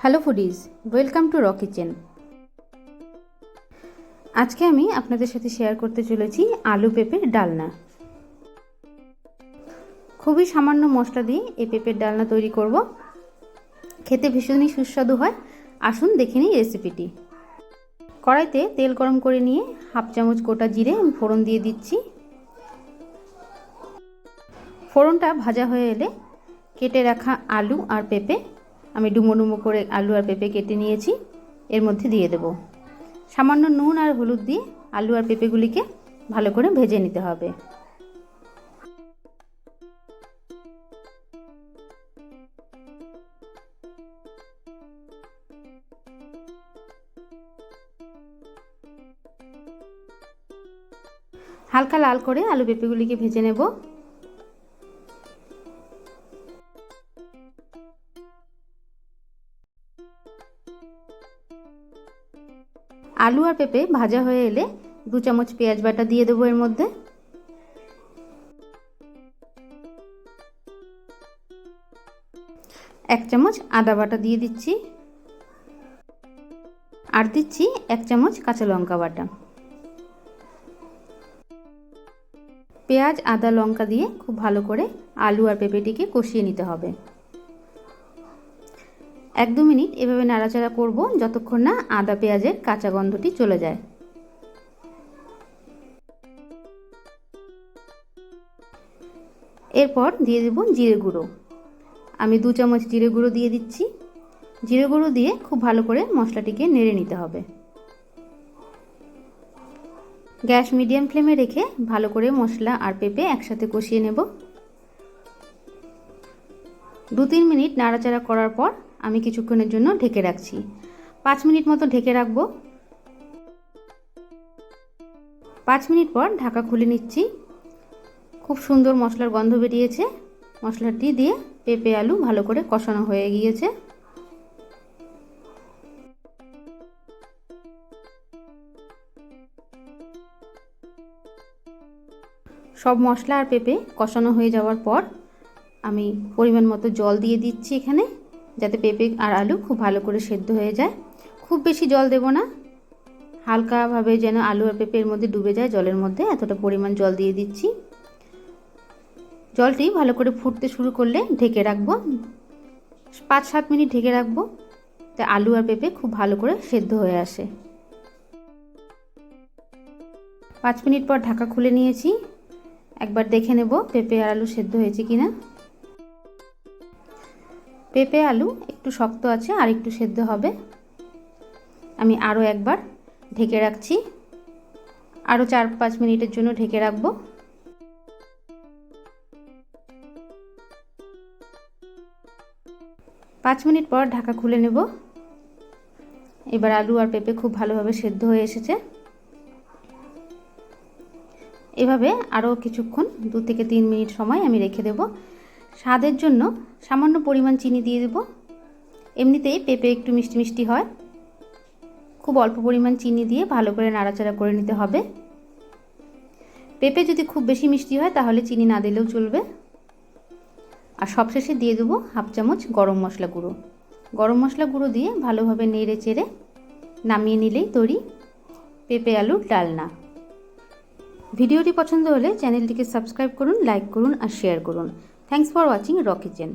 Hello foodies, welcome to র kitchen. আজকে আমি আপনাদের সাথে শেয়ার করতে চলেছি আলু পেঁপের ডালনা। খুবই সামান্য মশলা দিয়ে এই পেঁপের ডালনা তৈরি করব। খেতে ভীষণই সুস্বাদু হয়। আসুন দেখে নিই রেসিপিটি। কড়াইতে তেল গরম করে নিয়ে হাফ চামচ গোটা জিরে আমি ফোড়ন দিয়ে দিচ্ছি। ফোড়নটা ভাজা হয়ে এলে কেটে রাখা আলু আর পেঁপে আমি ডুমো ডুমো করে আলু আর পেঁপে কেটে নিয়েছি, এর মধ্যে দিয়ে দেব। সামান্য নুন আর হলুদ দিয়ে আলু আর পেঁপেগুলিকে ভালো করে ভেজে নিতে হবে। হালকা লাল করে আলু পেঁপেগুলিকে ভেজে নেব। আলু আর পেঁপে ভাজা হয়ে এলে 2 চামচ পেঁয়াজ বাটা দিয়ে দেবো এর মধ্যে। এক চামচ আদা বাটা দিয়ে দিচ্ছি, আর দিচ্ছি 1 চামচ কাঁচা লঙ্কা বাটা। পেঁয়াজ আদা লঙ্কা দিয়ে খুব ভালো করে আলু আর পেঁপেটিকে কষিয়ে নিতে হবে। 1-2 মিনিট এভাবে নাড়াচাড়া করব যতক্ষণ না আদা পেঁয়াজের কাঁচা গন্ধটি চলে যায়। এরপর দিয়ে দেব জিরে গুঁড়ো। আমি 2 চামচ জিরে গুঁড়ো দিয়ে দিচ্ছি। জিরে গুঁড়ো দিয়ে খুব ভালো করে মশলাটিকে নেড়ে নিতে হবে। গ্যাস মিডিয়াম ফ্লেমে রেখে ভালো করে মশলা আর পেঁপে একসাথে কষিয়ে নেব। 2-3 মিনিট নাড়াচাড়া করার পর আমি কিছুক্ষণের জন্য ঢেকে রাখছি। 5 মিনিট মতো ঢেকে রাখবো। 5 মিনিট পর ঢাকা খুলে নিচ্ছি। খুব সুন্দর মশলার গন্ধ বেরিয়েছে। মশলাটি দিয়ে পেঁপে আলু ভালো করে কষানো হয়ে গিয়েছে। সব মশলা আর পেঁপে কষানো হয়ে যাওয়ার পর আমি পরিমাণ মতো জল দিয়ে দিচ্ছি এখানে, যাতে পেঁপে আর আলু খুব ভালো করে সেদ্ধ হয়ে যায়। খুব বেশি জল দেব না, হালকাভাবে যেন আলু আর পেঁপের মধ্যে ডুবে যায় জলের মধ্যে, এতটা পরিমাণ জল দিয়ে দিচ্ছি। জলটি ভালো করে ফুটতে শুরু করলে ঢেকে রাখবো। 5-7 মিনিট ঢেকে রাখবো, তা আলু আর পেঁপে খুব ভালো করে সেদ্ধ হয়ে আসে। 5 মিনিট পর ঢাকা খুলে নিয়েছি। একবার দেখে নেব পেঁপে আর আলু সেদ্ধ হয়েছে কিনা। পেঁপে আলু একটু শক্ত আছে, আর একটু সেদ্ধ হবে। আমি আরও একবার ঢেকে রাখছি। আরও 4-5 মিনিটের জন্য ঢেকে রাখবো। পাঁচ মিনিট পর ঢাকা খুলে নেব। এবার আলু আর পেঁপে খুব ভালোভাবে সেদ্ধ হয়ে এসেছে। এভাবে আরও কিছুক্ষণ 2-3 মিনিট সময় আমি রেখে দেব। স্বাদের জন্য সামান্য পরিমাণ চিনি দিয়ে দেব। এমনিতেই পেঁপে একটু মিষ্টি মিষ্টি হয়। খুব অল্প পরিমাণ চিনি দিয়ে ভালো করে নাড়াচাড়া করে নিতে হবে। পেঁপে যদি খুব বেশি মিষ্টি হয় তাহলে চিনি না দিলেও চলবে। আর সবশেষে দিয়ে দেবো হাফ চামচ গরম মশলা গুঁড়ো। গরম মশলা গুঁড়ো দিয়ে ভালোভাবে নেড়ে চেড়ে নামিয়ে নিলেই তৈরি পেঁপে আলুর ডালনা। ভিডিওটি পছন্দ হলে চ্যানেলটিকে সাবস্ক্রাইব করুন, লাইক করুন আর শেয়ার করুন। থ্যাঙ্কস ফর ওয়াচিং র কিচেন।